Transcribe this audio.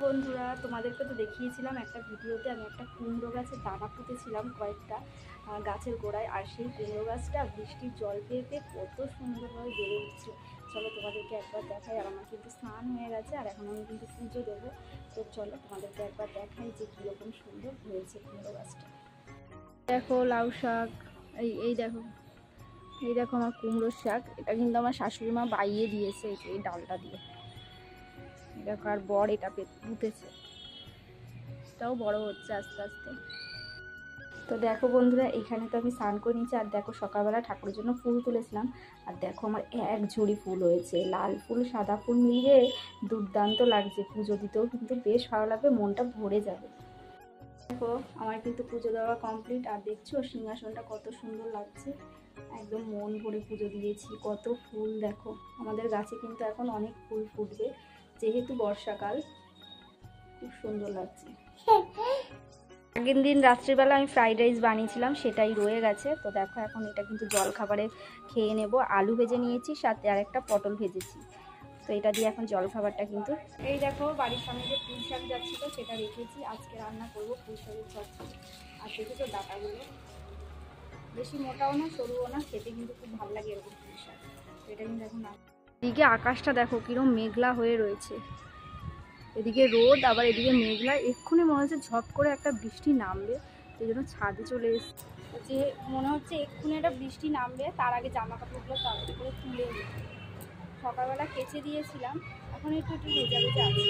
বন্ধুরা, তোমাদেরকে তো দেখিয়েছিলাম একটা ভিডিওতে আমি একটা কুমড়ো গাছে দানা পুঁতেছিলাম কয়েকটা গাছের গোড়ায়। আর সেই কুমড়ো গাছটা বৃষ্টির জল পেয়ে পেয়ে কত সুন্দরভাবে বেড়ে উঠছে। চলো তোমাদেরকে একবার দেখাই। আর আমার কিন্তু স্নান হয়ে গেছে, আর এখন আমি কিন্তু পুজো দেবো। তো চলো তোমাদেরকে একবার দেখাই যে কীরকম সুন্দর হয়েছে কুমড়ো গাছটা। দেখো লাউ শাক, এই দেখো, এই দেখো আমার কুমড়ো শাক। এটা কিন্তু আমার শাশুড়ি মা বাইয়ে দিয়েছে এই ডালটা দিয়ে। দেখো আর বড় এটা পুঁতেছে, এটাও বড় হচ্ছে আস্তে আস্তে। তো দেখো বন্ধুরা, এখানে তো আমি স্নান করে নিয়েছি। আর দেখো সকালবেলা ঠাকুরের জন্য ফুল তুলেছিলাম। আর দেখো আমার এক ঝুড়ি ফুল হয়েছে, লাল ফুল সাদা ফুল মিলিয়ে দুর্দান্ত লাগছে। পুজো দিতেও কিন্তু বেশ ভালো লাগবে, মনটা ভরে যাবে। দেখো আমার কিন্তু পুজো দেওয়া কমপ্লিট। আর দেখছো সিংহাসনটা কত সুন্দর লাগছে, একদম মন ভরে পুজো দিয়েছি। কত ফুল দেখো, আমাদের গাছে কিন্তু এখন অনেক ফুল ফুটবে যেহেতু বর্ষাকাল। খুব সুন্দর লাগছে। আগের দিন রাত্রিবেলা আমি ফ্রাইড রাইস বানিয়েছিলাম, সেটাই রয়ে গেছে। তো দেখো এখন এটা কিন্তু জলখাবারে খেয়ে নেব। আলু ভেজে নিয়েছি, সাথে আর একটা পটল ভেজেছি। তো এটা দিয়ে এখন জলখাবারটা কিন্তু। এই দেখো বাড়ির সামনে যে পুঁই শাক যাচ্ছিলো সেটা রেখেছি, আজকে রান্না করবো পুঁই শাকের চচ্চড়ি। আর দেখেছো ডাটাগুলো বেশি মোটাও না সরুও না, খেতে কিন্তু খুব ভালো লাগে এরকম পুঁই শাক। তো এটা কিন্তু এখন এদিকে আকাশটা দেখো কিরকম মেঘলা হয়ে রয়েছে। এদিকে রোদ, আবার এদিকে মেঘলা। এক্ষুনি মনে হচ্ছে ঝপ করে একটা বৃষ্টি নামবে, সেই জন্য ছাদে চলে এসেছে। যে মনে হচ্ছে এক্ষুনি একটা বৃষ্টি নামবে, তার আগে জামা কাপড়গুলো তাড়াতাড়ি করে তুলে নিই। সকালবেলা কেচে দিয়েছিলাম, এখন একটু একটু ভেজা ভেজা আছে।